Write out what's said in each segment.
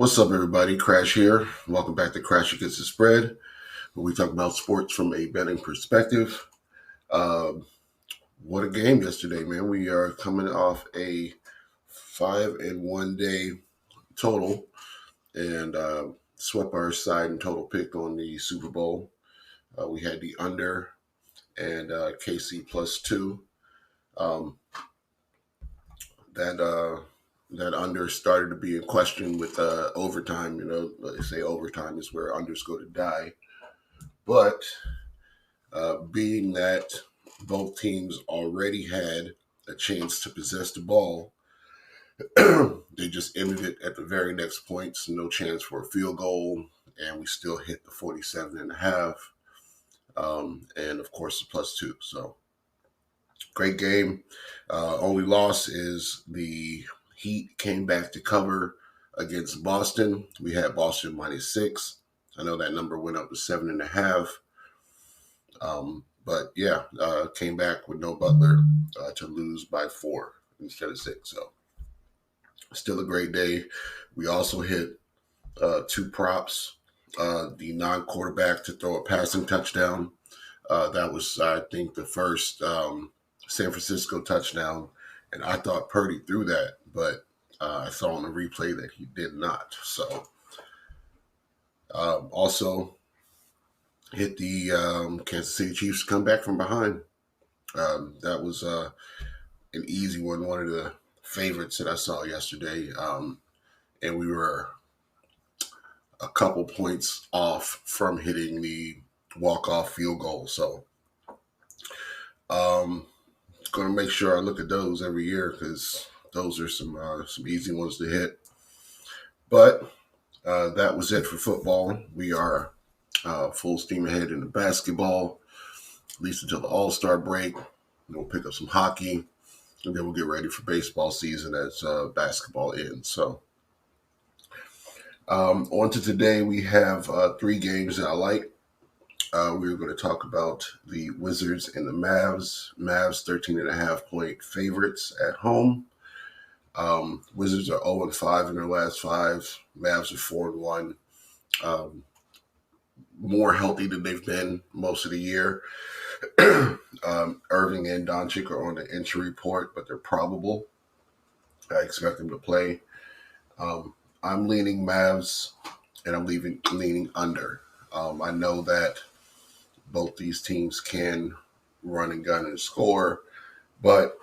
What's up, everybody? Crash here. Welcome back to Crash Against the Spread, where we talk about sports from a betting perspective. Um, what a game yesterday, man. We are coming off a 5-1 day total and swept our side and total pick on the Super Bowl. We had the under and KC +2. Um, that that under started to be in question with overtime. You know, they say overtime is where unders go to die. But being that both teams already had a chance to possess the ball, they just ended it at the very next points. No chance for a field goal, and we still hit the 47.5. And of course the +2. So great game. Only loss is the Heat came back to cover against Boston. We had Boston -6. I know that number went up to 7.5. But yeah, came back with no Butler to lose by 4 instead of 6. So still a great day. We also hit 2 props. The non-quarterback to throw a passing touchdown. That was, I think, the first San Francisco touchdown. And I thought Purdy threw that, but I saw on the replay that he did not. So also hit the Kansas City Chiefs come back from behind. That was an easy one of the favorites that I saw yesterday. And we were a couple points off from hitting the walk-off field goal. So going to make sure I look at those every year because those are some easy ones to hit. But that was it for football. We are full steam ahead in the basketball, at least until the All-Star break. We'll pick up some hockey, and then we'll get ready for baseball season as basketball ends. So on to today, we have 3 games that I like. We're going to talk about the Wizards and the Mavs. Mavs 13.5-point favorites at home. Wizards are 0-5 in their last 5. Mavs are 4-1. More healthy than they've been most of the year. Irving and Doncic are on the injury report, but they're probable. I expect them to play. I'm leaning Mavs, and I'm leaning under. I know that both these teams can run and gun and score, but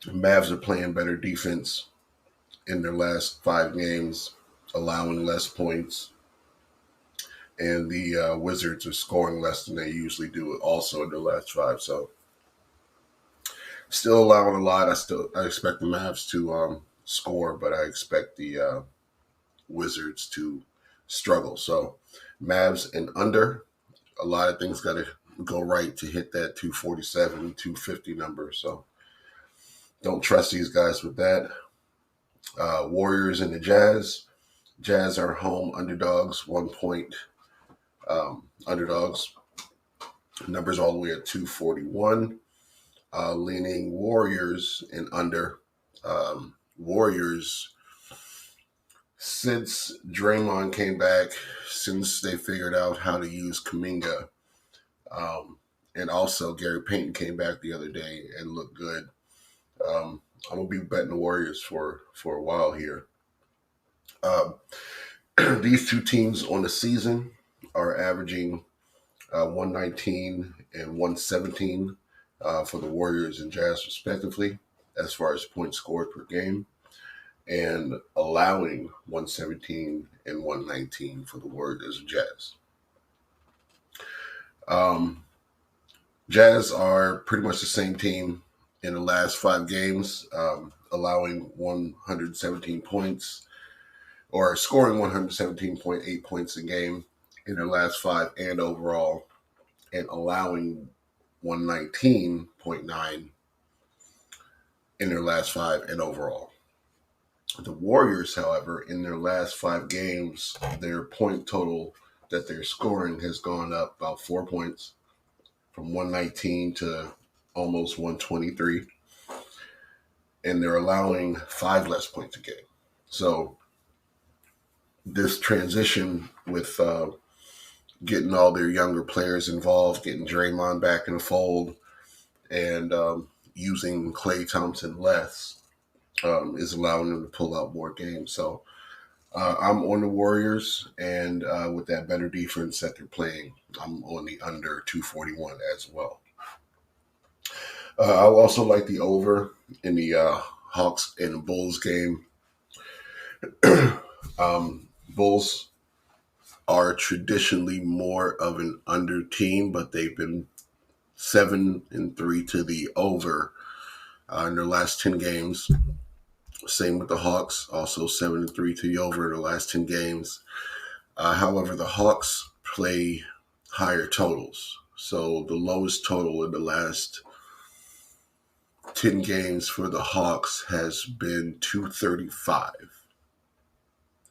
the Mavs are playing better defense in their last 5 games, allowing less points. And the Wizards are scoring less than they usually do also in their last 5. So still allowing a lot. I expect the Mavs to score, but I expect the Wizards to struggle. So Mavs and under. A lot of things got to go right to hit that 247, 250 number. So don't trust these guys with that. Warriors and the Jazz. Jazz are home underdogs, 1 point underdogs. Numbers all the way at 241. Leaning Warriors and under. Warriors, since Draymond came back, since they figured out how to use Kuminga, and also Gary Payton came back the other day and looked good. I'm going to be betting the Warriors for a while here. These 2 teams on the season are averaging 119 and 117 for the Warriors and Jazz respectively, as far as points scored per game, and allowing 117 and 119 for the Warriors and Jazz. Jazz are pretty much the same team in the last 5 games, allowing 117 points or scoring 117.8 points a game in their last 5 and overall, and allowing 119.9 in their last 5 and overall. The Warriors, however, in their last 5 games, their point total that they're scoring has gone up about 4 points, from 119 to almost 123. And they're allowing 5 less points a game. So this transition with getting all their younger players involved, getting Draymond back in the fold, and using Klay Thompson less is allowing them to pull out more games. So I'm on the Warriors, and with that better defense that they're playing, I'm on the under 241 as well. I'll also like the over in the Hawks and Bulls game. Bulls are traditionally more of an under team, but they've been 7-3 to the over in their last 10 games. Same with the Hawks, also 7-3 to the over in the last 10 games. However, the Hawks play higher totals. So the lowest total in the last 10 games for the Hawks has been 235.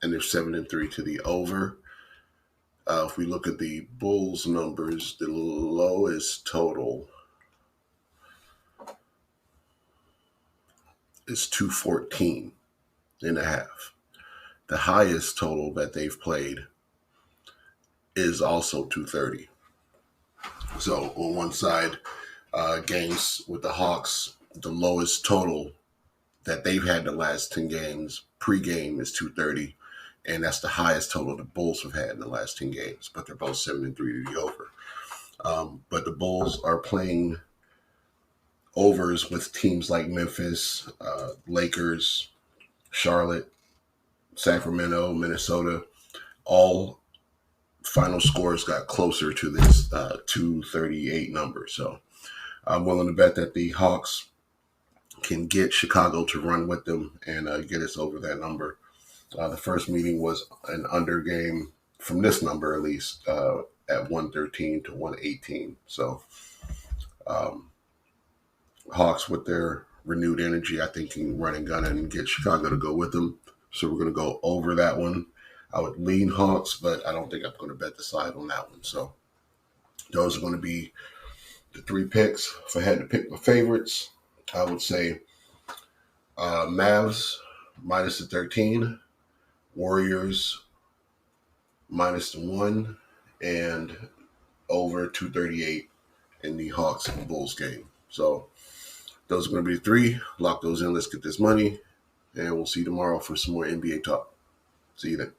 And they're 7-3 to the over. If we look at the Bulls numbers, the lowest total is 214.5. The highest total that they've played is also 230. So on one side, games with the Hawks, the lowest total that they've had the last 10 games pre-game is 230. And that's the highest total the Bulls have had in the last 10 games. But they're both 7-3 to the over. But the Bulls are playing overs with teams like Memphis, Lakers, Charlotte, Sacramento, Minnesota. All final scores got closer to this 238 number. So I'm willing to bet that the Hawks can get Chicago to run with them and get us over that number. The first meeting was an under game from this number, at least, at 113 to 118. So Hawks, with their renewed energy, I think can run and gun and get Chicago to go with them. So we're going to go over that one. I would lean Hawks, but I don't think I'm going to bet the side on that one. So those are going to be the three picks. If I had to pick my favorites, I would say Mavs minus the 13, Warriors minus the 1, and over 238 in the Hawks and Bulls game. So those are going to be the three. Lock those in. Let's get this money. And we'll see you tomorrow for some more NBA talk. See you then.